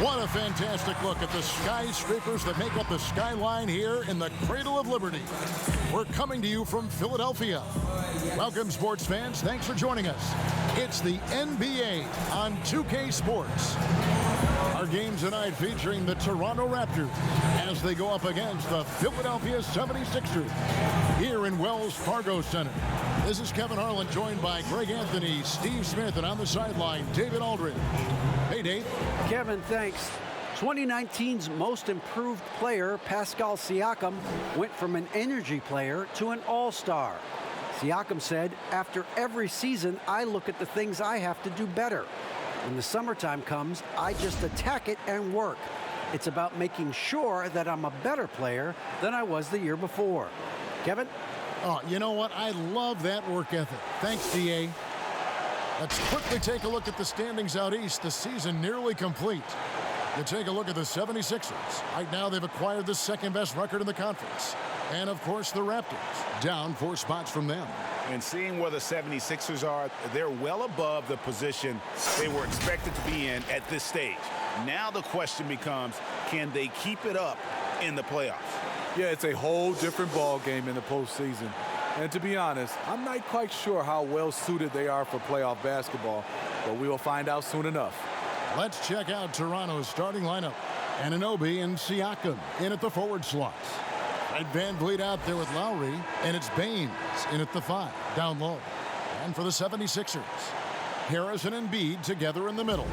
What a fantastic look at the skyscrapers that make up the skyline here in the Cradle of Liberty. We're coming to you from Philadelphia. Welcome, sports fans. Thanks for joining us. It's the NBA on 2K Sports. Our game tonight featuring the Toronto Raptors as they go up against the Philadelphia 76ers here in Wells Fargo Center. This is Kevin Harlan, joined by Greg Anthony, Steve Smith, and on the sideline, David Aldridge. Hey, Dave. Kevin, thanks. 2019's most improved player, Pascal Siakam, went from an energy player to an all-star. Siakam said, after every season, I look at the things I have to do better. When the summertime comes, I just attack it and work. It's about making sure that I'm a better player than I was the year before. Kevin? Oh, you know what? I love that work ethic. Thanks, DA. Let's quickly take a look at the standings out east. The season nearly complete. You take a look at the 76ers. Right now, they've acquired the second-best record in the conference. And, of course, the Raptors, down 4 spots from them. And seeing where the 76ers are, they're well above the position they were expected to be in at this stage. Now the question becomes, can they keep it up in the playoffs? Yeah, it's a whole different ball game in the postseason. And to be honest, I'm not quite sure how well suited they are for playoff basketball, but we will find out soon enough. Let's check out Toronto's starting lineup. Anunoby and Siakam in at the forward slots. Ed Van Vliet out there with Lowry, and it's Baines in at the 5, down low. And for the 76ers, Harris and Embiid together in the middle.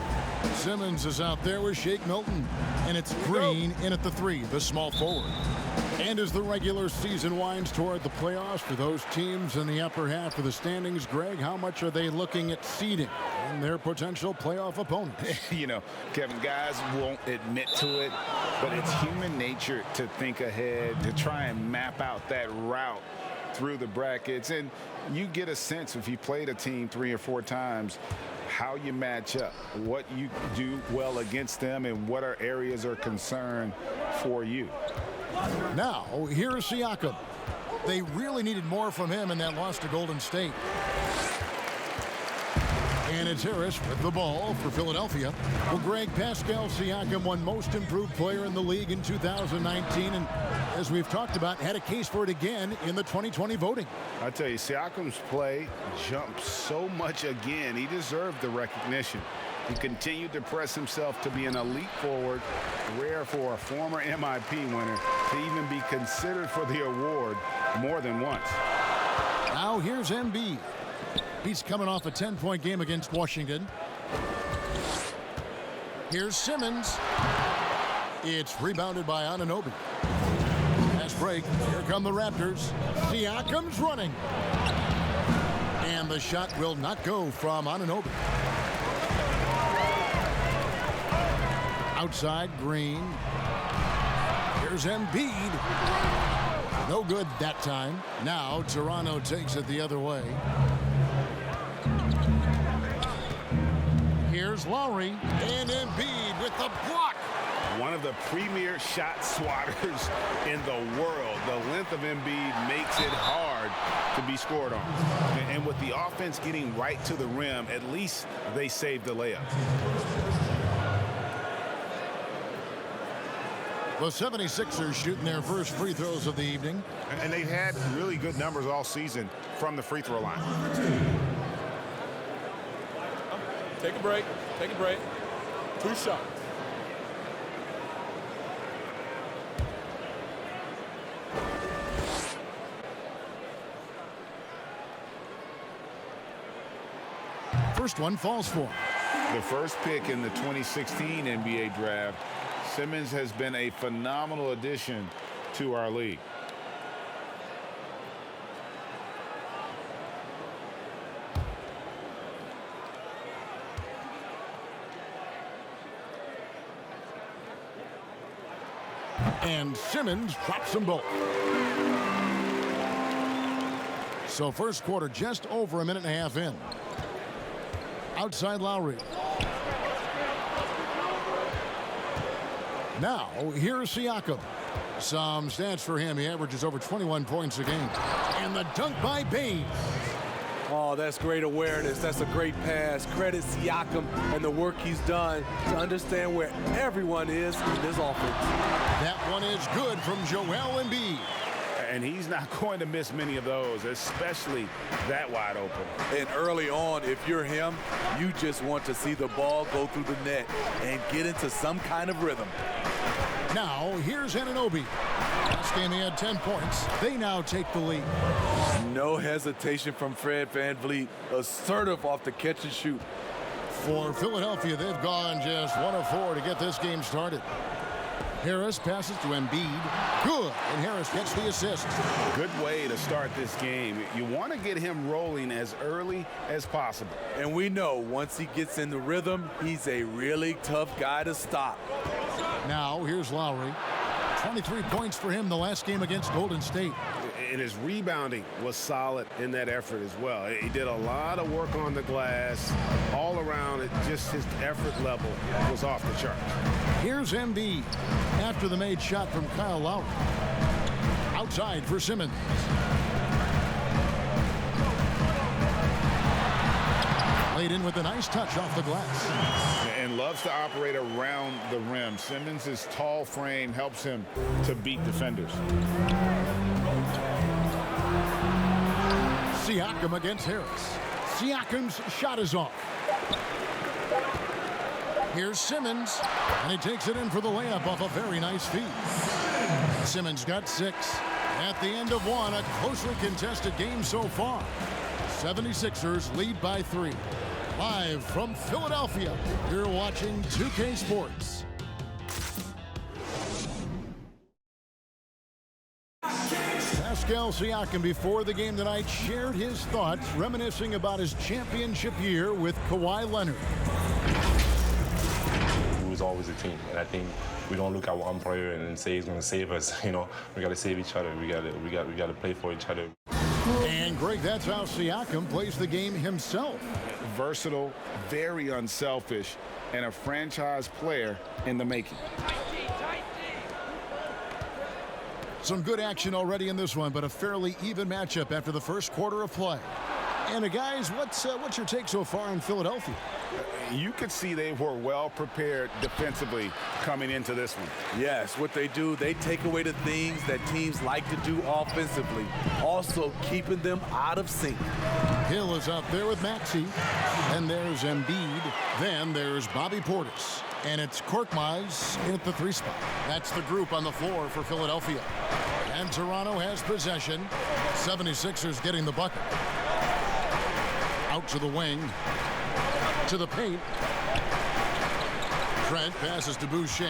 Simmons is out there with Shake Milton, and it's Green in at the 3, the small forward. And as the regular season winds toward the playoffs for those teams in the upper half of the standings, Greg, how much are they looking at seeding and their potential playoff opponents? You know, Kevin, guys won't admit to it, but it's human nature to think ahead, to try and map out that route through the brackets. And you get a sense, if you played a team 3 or 4 times, how you match up, what you do well against them, and what are areas of concern for you. Now, here's Siakam. They really needed more from him in that loss to Golden State. And it's Harris with the ball for Philadelphia. Well, Greg, Pascal Siakam won most improved player in the league in 2019. And as we've talked about, had a case for it again in the 2020 voting. I tell you, Siakam's play jumped so much again. He deserved the recognition. He continued to press himself to be an elite forward, rare for a former MIP winner to even be considered for the award more than once. Now here's Embiid. He's coming off a 10-point game against Washington. Here's Simmons. It's rebounded by Anunoby. Fast break. Here come the Raptors. Siakam's running. And the shot will not go from Anunoby. Outside, Green. Here's Embiid. No good that time. Now Toronto takes it the other way. Here's Lowry and Embiid with the block. One of the premier shot swatters in the world. The length of Embiid makes it hard to be scored on. And with the offense getting right to the rim, at least they saved the layup. The 76ers shooting their first free throws of the evening. And they've had really good numbers all season from the free throw line. Take a break. Take a break. 2 shots. First one falls for him. The first pick in the 2016 NBA draft, Simmons has been a phenomenal addition to our league. And Simmons drops them both. So first quarter just over a minute and a half in. Outside Lowry. Now, here's Siakam. Some stats for him. He averages over 21 points a game. And the dunk by Baines. Oh, that's great awareness. That's a great pass. Credit Siakam and the work he's done to understand where everyone is in this offense. That one is good from Joel Embiid. And he's not going to miss many of those, especially that wide open. And early on, if you're him, you just want to see the ball go through the net and get into some kind of rhythm. Now, here's Anunoby. Last game he had 10 points. They now take the lead. No hesitation from Fred VanVleet. Assertive off the catch and shoot. For Philadelphia, they've gone just 1 of 4 to get this game started. Harris passes to Embiid. Good. And Harris gets the assist. Good way to start this game. You want to get him rolling as early as possible. And we know once he gets in the rhythm, he's a really tough guy to stop. Now, here's Lowry. 23 points for him the last game against Golden State. And his rebounding was solid in that effort as well. He did a lot of work on the glass. All around, just his effort level was off the chart. Here's Embiid after the made shot from Kyle Lowry. Outside for Simmons. Laid in with a nice touch off the glass. And loves to operate around the rim. Simmons' tall frame helps him to beat defenders. Siakam against Harris. Siakam's shot is off. Here's Simmons, and he takes it in for the layup off a very nice feed. Simmons got 6. At the end of one, a closely contested game so far. 76ers lead by 3. Live from Philadelphia, you're watching 2K Sports. Pascal Siakam, before the game tonight, shared his thoughts, reminiscing about his championship year with Kawhi Leonard. It was always a team, and I think we don't look at one player and say he's going to save us. You know, we got to save each other. We got to play for each other. And Greg, that's how Siakam plays the game himself. Versatile, very unselfish, and a franchise player in the making. Some good action already in this one, but a fairly even matchup after the first quarter of play. And guys, what's your take so far in Philadelphia? You could see they were well prepared defensively coming into this one. Yes, what they do, they take away the things that teams like to do offensively, also keeping them out of sync. Hill is out there with Maxey. Then there's Embiid. Then there's Bobby Portis. And it's Korkmaz in at the 3 spot. That's the group on the floor for Philadelphia. And Toronto has possession. 76ers getting the bucket. Out to the wing. To the paint. Trent passes to Boucher.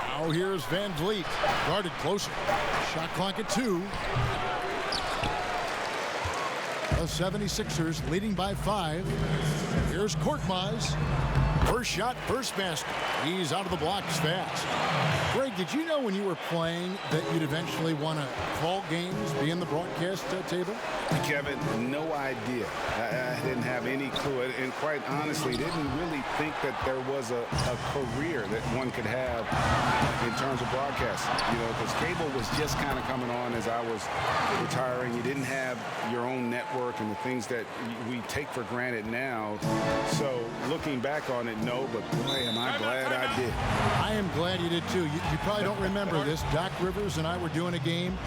Now here's VanVleet. Guarded closer. Shot clock at 2. The 76ers leading by 5. Here's Korkmaz. First shot, first basket. He's out of the blocks fast. Greg, did you know when you were playing that you'd eventually want to call games, be in the broadcast table? Kevin, no idea. I didn't have any clue. And quite honestly, didn't really think that there was a career that one could have in terms of broadcasting. You know, because cable was just kind of coming on as I was retiring. You didn't have your own network and the things that we take for granted now. So looking back on it, no, but boy, am I glad I did. I am glad you did too. You probably don't remember this. Doc Rivers and I were doing a game.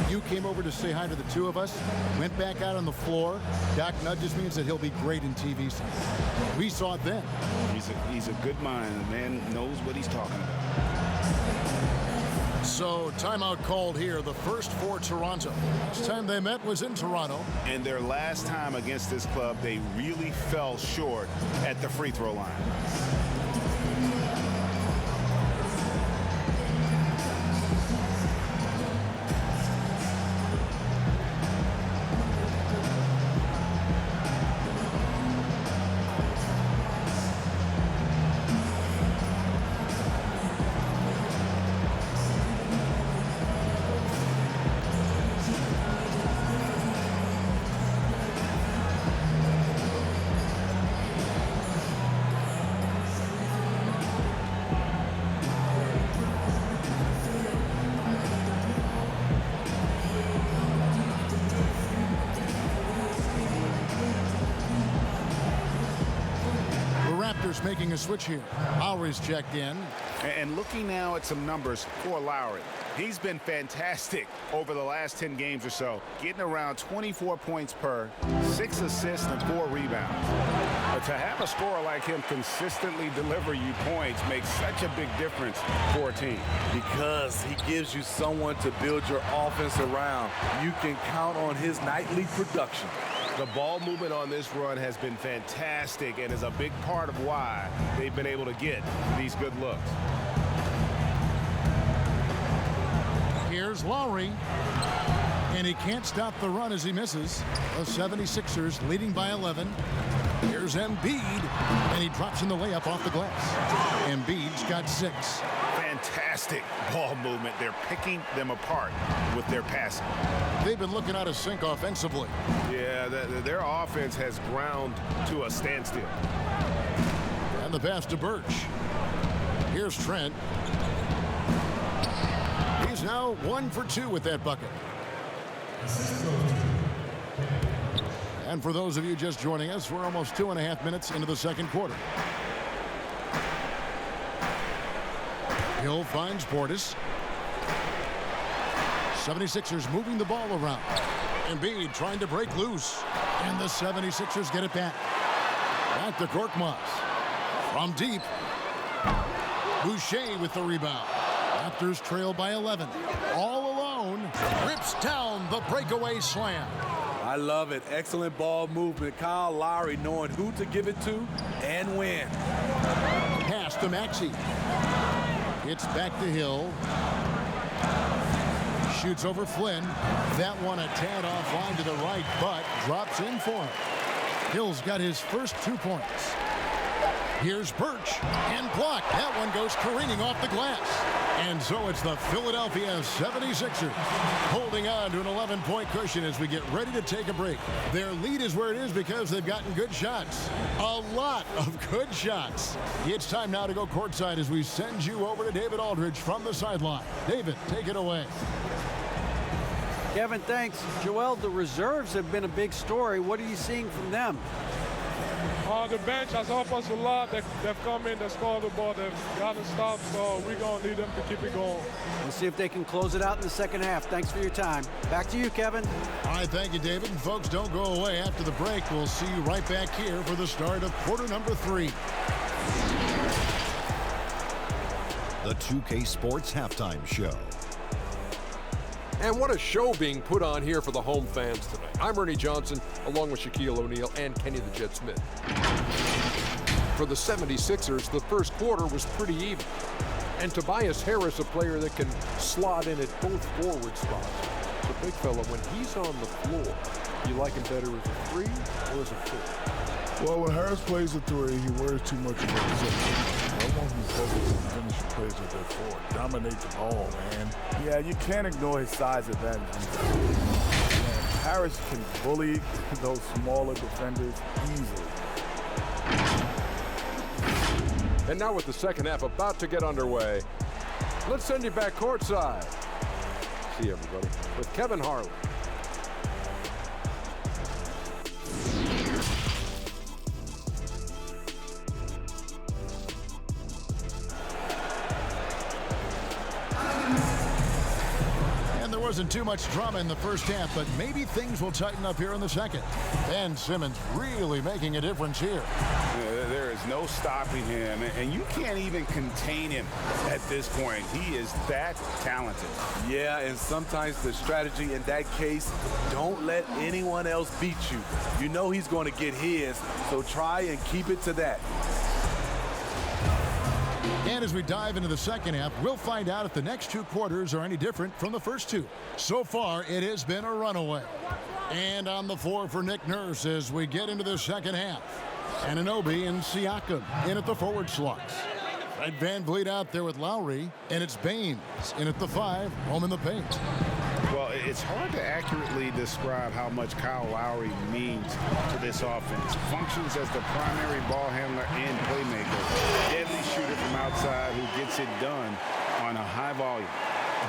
You came over to say hi to the two of us. Went back out on the floor. Doc nudges me and said he'll be great in TV. We saw it then. He's a good mind. The man knows what he's talking about. So timeout called here. The first for Toronto. Last time they met was in Toronto. And their last time against this club, they really fell short at the free throw line. 76ers making a switch here. Lowry's checked in. And looking now at some numbers for Lowry. He's been fantastic over the last 10 games or so, getting around 24 points per, 6 assists and 4 rebounds. But to have a scorer like him consistently deliver you points makes such a big difference for a team. Because he gives you someone to build your offense around. You can count on his nightly production. The ball movement on this run has been fantastic and is a big part of why they've been able to get these good looks. Here's Lowry. And he can't stop the run as he misses. The 76ers leading by 11. Here's Embiid. And he drops in the layup off the glass. Embiid's got 6. Fantastic ball movement. They're picking them apart with their passing. They've been looking out of sync offensively. Yeah, their offense has ground to a standstill. And the pass to Birch. Here's Trent. He's now 1 for 2 with that bucket. And for those of you just joining us, we're almost 2.5 minutes into the second quarter. Hill finds Portis. 76ers moving the ball around. Embiid trying to break loose. And the 76ers get it back. Back to Korkmaz. From deep. Boucher with the rebound. Raptors trail by 11. All alone. Rips down the breakaway slam. I love it. Excellent ball movement. Kyle Lowry knowing who to give it to and when. Pass to Maxey. It's back to Hill. Shoots over Flynn. That one a tad offline to the right, but drops in for him. Hill's got his first 2 points. Here's Birch, and blocked. That one goes careening off the glass. And so it's the Philadelphia 76ers holding on to an 11-point cushion as we get ready to take a break. Their lead is where it is because they've gotten good shots. A lot of good shots. It's time now to go courtside as we send you over to David Aldridge from the sideline. David, take it away. Kevin, thanks. Joel, the reserves have been a big story. What are you seeing from them? The bench has helped us a lot. They've come in, they've scored the ball, they've gotten stopped, so we're going to need them to keep it going. We'll see if they can close it out in the second half. Thanks for your time. Back to you, Kevin. All right, thank you, David. And folks, don't go away. After the break, we'll see you right back here for the start of quarter number 3. The 2K Sports Halftime Show. And what a show being put on here for the home fans tonight. I'm Ernie Johnson, along with Shaquille O'Neal and Kenny the Jet Smith. For the 76ers, the first quarter was pretty even. And Tobias Harris, a player that can slot in at both forward spots. The big fella, when he's on the floor, you like him better as a 3 or as a 4? Well, when Harris plays a 3, he worries too much about himself. I want him to focus on finishing plays with that 4. Dominate the ball, man. Yeah, you can't ignore his size advantage. Harris can bully those smaller defenders easily. And now with the second half about to get underway, let's send you back courtside. See everybody with Kevin Harlan. Wasn't too much drama in the first half, but maybe things will tighten up here in the second. Ben Simmons really making a difference here. There is no stopping him, and you can't even contain him at this point. He is that talented. Yeah, and sometimes the strategy in that case, don't let anyone else beat you. You know he's going to get his, so try and keep it to that. And as we dive into the second half, we'll find out if the next 2 quarters are any different from the first 2. So far, it has been a runaway. And on the floor for Nick Nurse as we get into the second half. Anunoby and Siakam in at the forward slots. Fred VanVleet out there with Lowry, and it's Baines in at the 5, home in the paint. Well, it's hard to accurately describe how much Kyle Lowry means to this offense. Functions as the primary ball handler and playmaker. Deadly shooter from outside who gets it done on a high volume.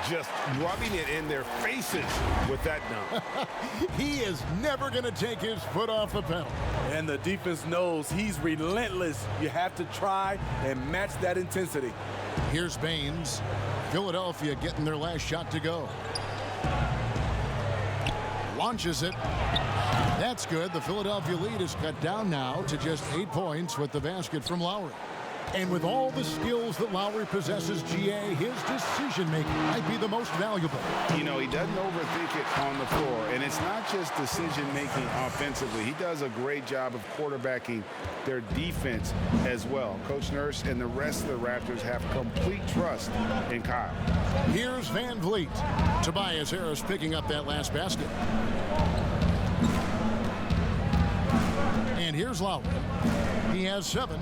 just rubbing it in their faces with that dunk. He is never going to take his foot off the pedal. And the defense knows he's relentless. You have to try and match that intensity. Here's Baines. Philadelphia getting their last shot to go. Launches it. That's good. The Philadelphia lead is cut down now to just 8 points with the basket from Lowry. And with all the skills that Lowry possesses, GA, his decision-making might be the most valuable. You know, he doesn't overthink it on the floor. And it's not just decision-making offensively. He does a great job of quarterbacking their defense as well. Coach Nurse and the rest of the Raptors have complete trust in Kyle. Here's Van Vliet. Tobias Harris picking up that last basket. And here's Lowry. He has 7.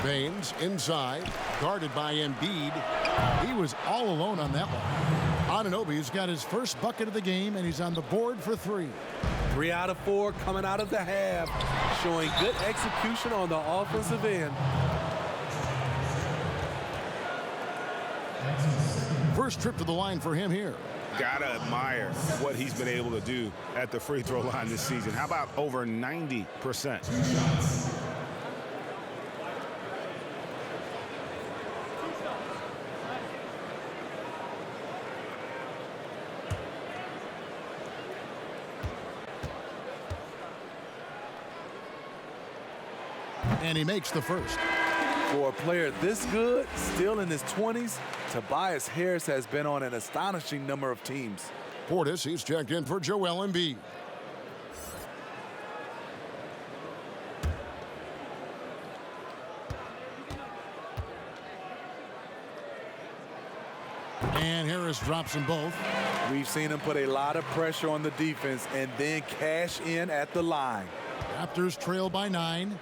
Baines inside, guarded by Embiid. He was all alone on that one. Anunoby's got his first bucket of the game, and he's on the board for 3. 3 out of 4 coming out of the half, showing good execution on the offensive end. First trip to the line for him here. Gotta admire what he's been able to do at the free throw line this season. How about over 90%? And he makes the first. For a player this good, still in his 20s, Tobias Harris has been on an astonishing number of teams. Portis, he's checked in for Joel Embiid. And Harris drops them both. We've seen him put a lot of pressure on the defense and then cash in at the line. Raptors trail by 9.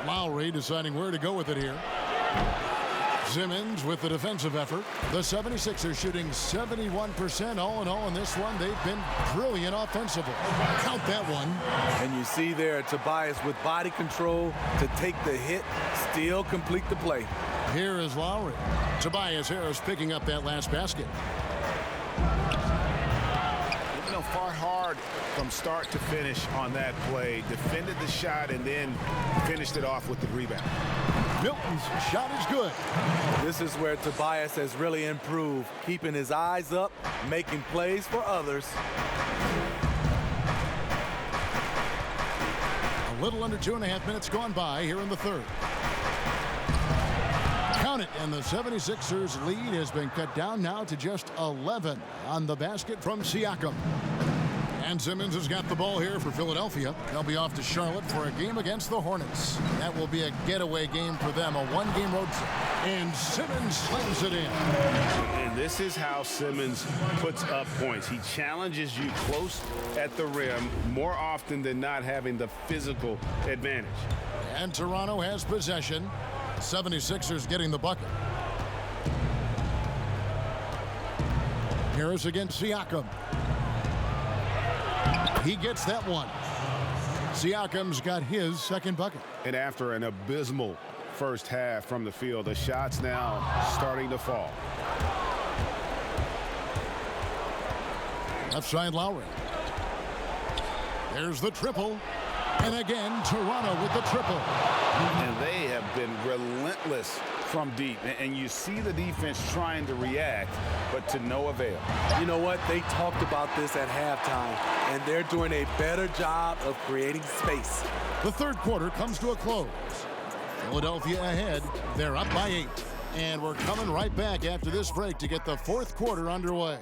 Lowry deciding where to go with it here. Simmons with the defensive effort. The 76ers shooting 71% all in all in this one. They've been brilliant offensively. Count that one. And you see there Tobias with body control to take the hit, still complete the play. Here is Lowry. Tobias Harris picking up that last basket. You know, fought hard from start to finish on that play. Defended the shot and then finished it off with the rebound. Milton's shot is good. This is where Tobias has really improved, keeping his eyes up, making plays for others. A little under 2.5 minutes gone by here in the third. Count it, and the 76ers lead has been cut down now to just 11 on the basket from Siakam. And Simmons has got the ball here for Philadelphia. They'll be off to Charlotte for a game against the Hornets. That will be a getaway game for them, a one-game road trip. And Simmons slams it in. And this is how Simmons puts up points. He challenges you close at the rim more often than not, having the physical advantage. And Toronto has possession. 76ers getting the bucket. Harris against Siakam. He gets that one. Siakam's got his second bucket. And after an abysmal first half from the field, the shots now starting to fall. Left side Lowry. There's the triple. And again, Toronto with the triple. And they have been relentless from deep. And you see the defense trying to react, but to no avail. You know what? They talked about this at halftime, and they're doing a better job of creating space. The third quarter comes to a close. Philadelphia ahead. They're up by 8. And we're coming right back after this break to get the fourth quarter underway.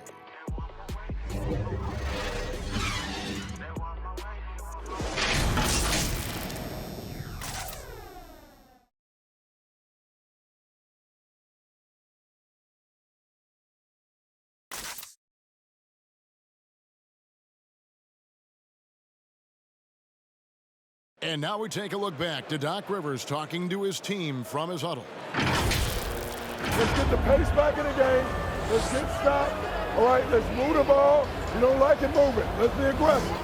And now we take a look back to Doc Rivers talking to his team from his huddle. Let's get the pace back in the game. Let's get stopped. All right, let's move the ball. You don't like it, move it. Let's be aggressive.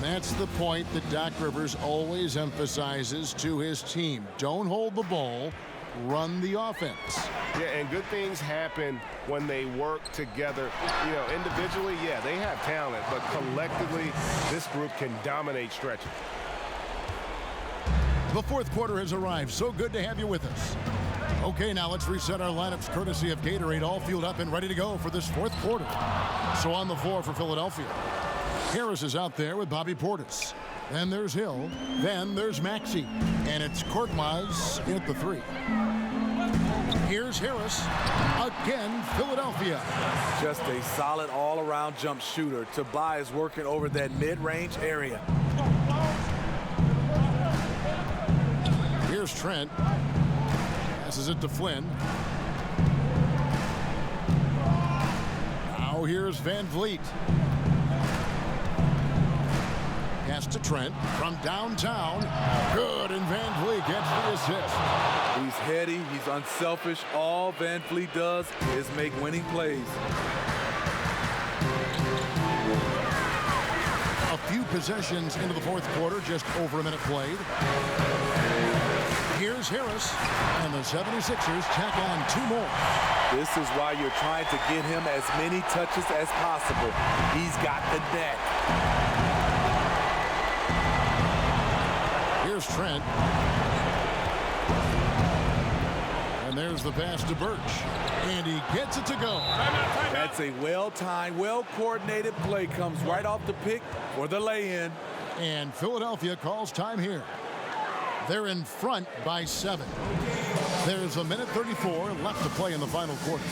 And that's the point that Doc Rivers always emphasizes to his team. Don't hold the ball, run the offense. Yeah, and good things happen when they work together. You know, individually, yeah, they have talent, but collectively, this group can dominate stretches. The fourth quarter has arrived. So good to have you with us. Okay, now let's reset our lineups courtesy of Gatorade, all fueled up and ready to go for this fourth quarter. So on the floor for Philadelphia, Harris is out there with Bobby Portis. Then there's Hill. Then there's Maxey. And it's Korkmaz at the three. Here's Harris. Again, Philadelphia. Just a solid all-around jump shooter. Tobias working over that mid-range area. Here's Trent. Passes it to Flynn. Now here's Van Vliet. Pass to Trent from downtown. Good, and Van Vliet gets the assist. He's heady, he's unselfish. All Van Vliet does is make winning plays. A few possessions into the fourth quarter, just over a minute played. Here's Harris, and the 76ers tack on two more. This is why you're trying to get him as many touches as possible. He's got the net. Here's Trent. And there's the pass to Birch. And he gets it to go. That's a well-timed, well-coordinated play. Comes right off the pick for the lay-in. And Philadelphia calls time here. They're in front by 7. There's a minute 34 left to play in the final quarter.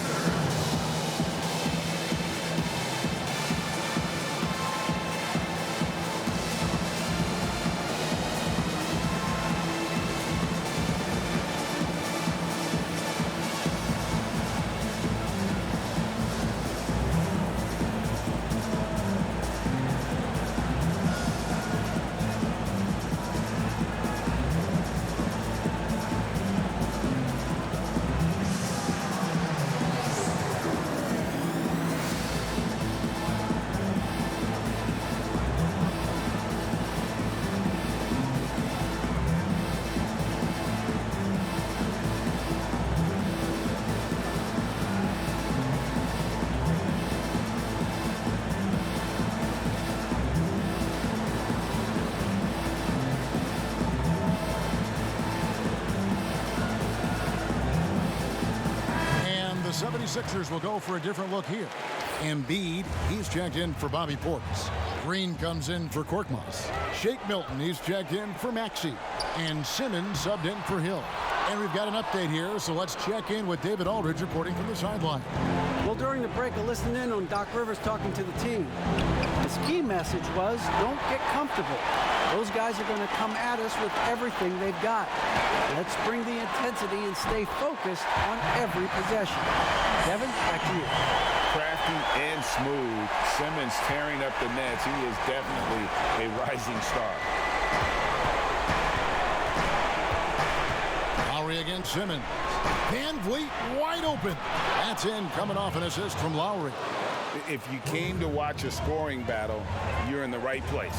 The 76ers will go for a different look here. Embiid, he's checked in for Bobby Portis. Green comes in for Korkmaz. Shake Milton, he's checked in for Maxey. And Simmons subbed in for Hill. And we've got an update here, so let's check in with David Aldridge reporting from the sideline. Well, during the break, I listened in on Doc Rivers talking to the team. His key message was, don't get comfortable. Those guys are going to come at us with everything they've got. Let's bring the intensity and stay focused on every possession. Kevin, back to you. Crafty and smooth. Simmons tearing up the nets. He is definitely a rising star. Lowry against Simmons. Van Vliet wide open. That's in, coming off an assist from Lowry. If you came to watch a scoring battle, you're in the right place.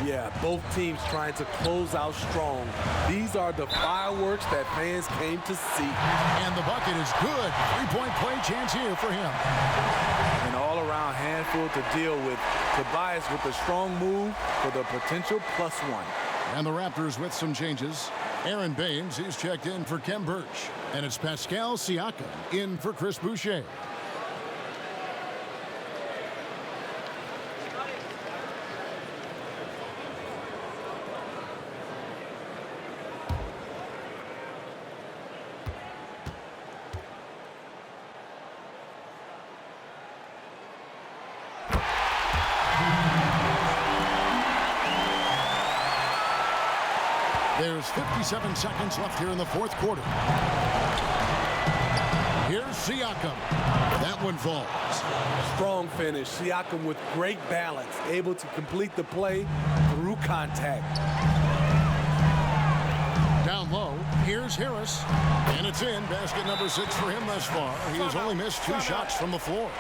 Yeah, both teams trying to close out strong. These are the fireworks that fans came to see. And the bucket is good. Three-point play chance here for him. An all-around handful to deal with. Tobias with a strong move for the potential +1. And the Raptors with some changes. Aaron Baines, he's checked in for Kem Birch. And it's Pascal Siakam in for Chris Boucher. There's 57 seconds left here in the fourth quarter. Here's Siakam. That one falls. Strong finish. Siakam with great balance, able to complete the play through contact. Down low, here's Harris. And it's in. Basket number 6 for him thus far. He has only missed 2 shots from the floor.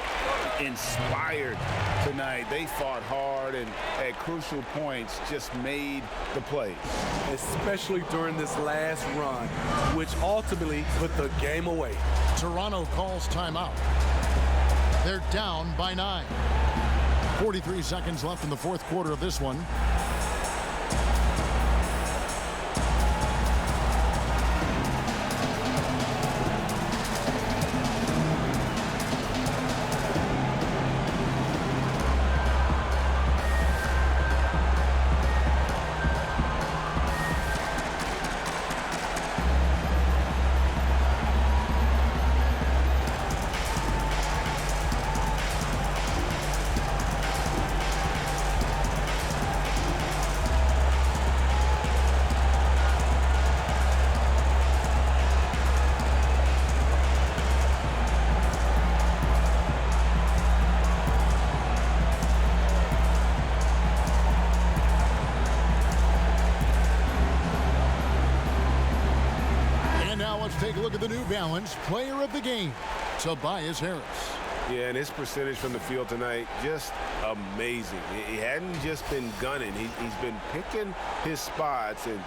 inspired tonight. They fought hard and at crucial points just made the plays. Especially during this last run, which ultimately put the game away. Toronto calls timeout. They're down by 9. 43 seconds left in the fourth quarter of this one. Take a look at the New Balance player of the game, Tobias Harris. Yeah, and his percentage from the field tonight, just amazing. He hadn't just been gunning. He's been picking his spots, and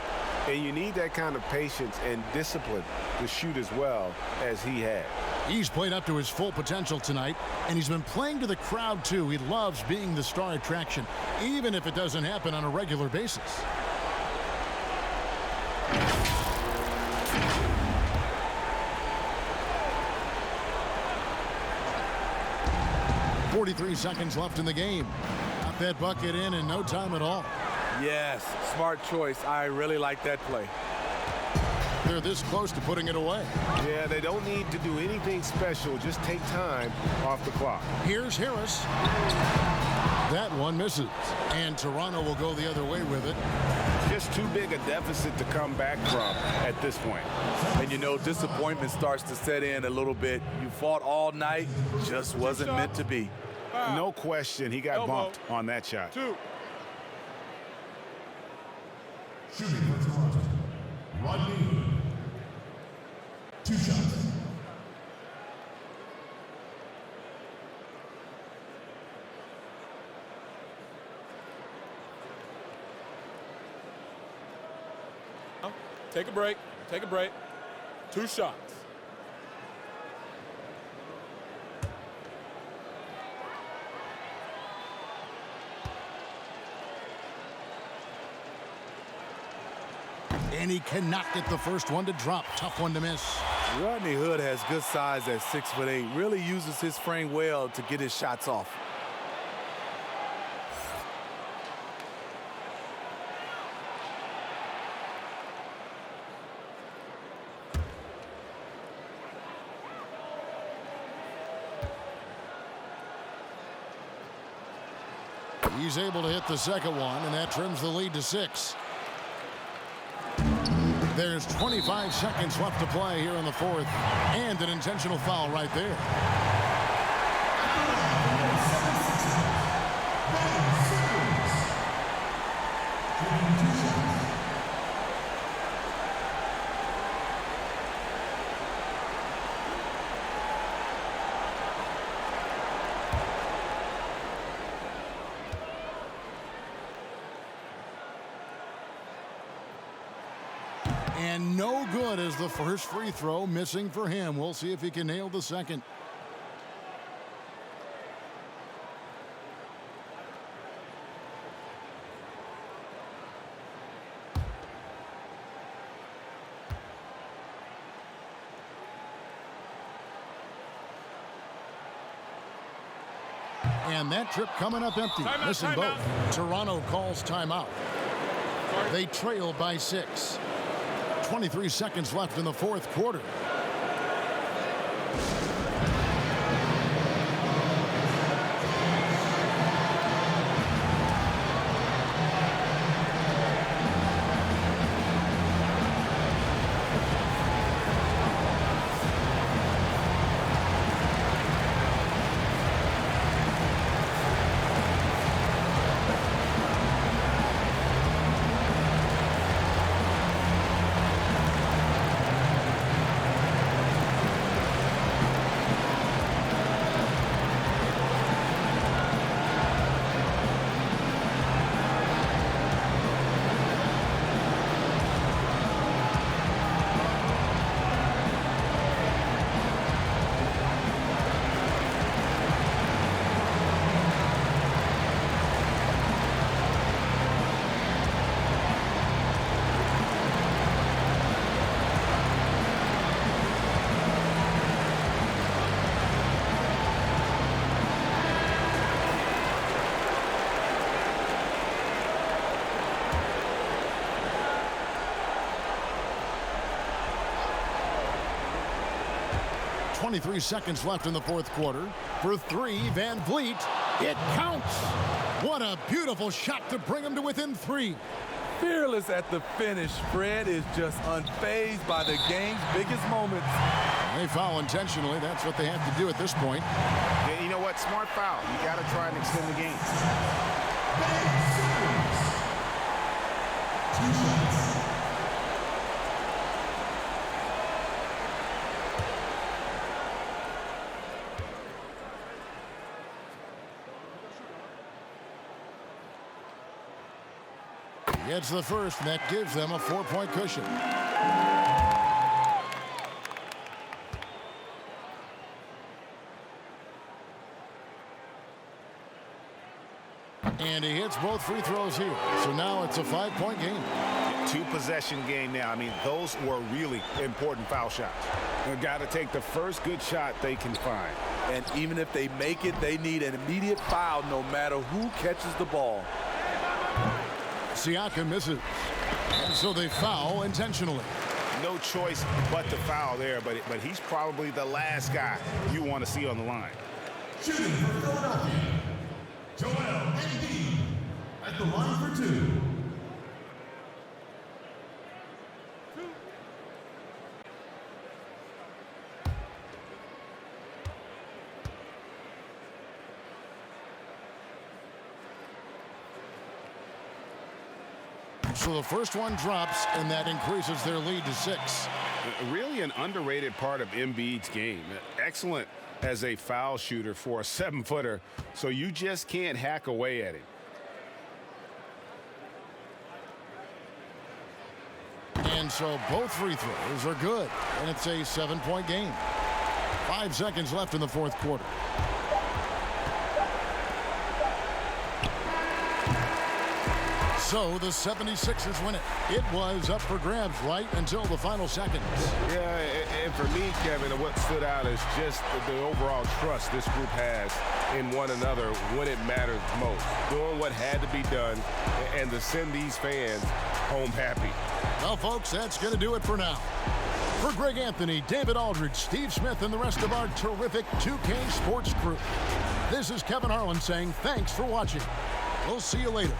you need that kind of patience and discipline to shoot as well as he had. He's played up to his full potential tonight, and he's been playing to the crowd, too. He loves being the star attraction, even if it doesn't happen on a regular basis. 43 seconds left in the game. Got that bucket in no time at all. Yes, smart choice. I really like that play. They're this close to putting it away. Yeah, they don't need to do anything special. Just take time off the clock. Here's Harris. That one misses. And Toronto will go the other way with it. Just too big a deficit to come back from at this point. And you know, disappointment starts to set in a little bit. You fought all night, just wasn't meant to be. No question, he got bumped on that shot. 2. Shooting for Toronto, Rodney Hood. 2 shots. Take a break. Take a break. 2 shots. And he cannot get the first one to drop. Tough one to miss. Rodney Hood has good size at 6'8". Really uses his frame well to get his shots off. He's able to hit the second one, and that trims the lead to 6. There's 25 seconds left to play here in the fourth, and an intentional foul right there. And no good as the first free throw missing for him. We'll see if he can nail the second. And that trip coming up empty, missing both. Toronto calls timeout. They trail by 6. 23 seconds left in the fourth quarter. 23 seconds left in the fourth quarter. For three, Van Vliet. It counts. What a beautiful shot to bring him to within three. Fearless at the finish. Fred is just unfazed by the game's biggest moments. They foul intentionally. That's what they have to do at this point. Yeah, you know what? Smart foul. You got to try and extend the game. Gets the first, and that gives them a 4-point cushion. And he hits both free throws here. So now it's a 5-point game. 2-possession game now. I mean, those were really important foul shots. They've got to take the first good shot they can find. And even if they make it, they need an immediate foul no matter who catches the ball. Siakam misses. And so they foul intentionally. No choice but to foul there, but he's probably the last guy you want to see on the line. Shooting for Philadelphia, Joel Embiid at the line for two. So the first one drops, and that increases their lead to 6. Really an underrated part of Embiid's game. Excellent as a foul shooter for a 7-footer, so you just can't hack away at him. And so both free throws are good, and it's a 7-point game. 5 seconds left in the fourth quarter. So the 76ers win it. It was up for grabs right until the final seconds. Yeah, and for me, Kevin, what stood out is just the overall trust this group has in one another when it matters most. Doing what had to be done and to send these fans home happy. Well, folks, that's going to do it for now. For Greg Anthony, David Aldridge, Steve Smith, and the rest of our terrific 2K Sports crew, this is Kevin Harlan saying thanks for watching. We'll see you later.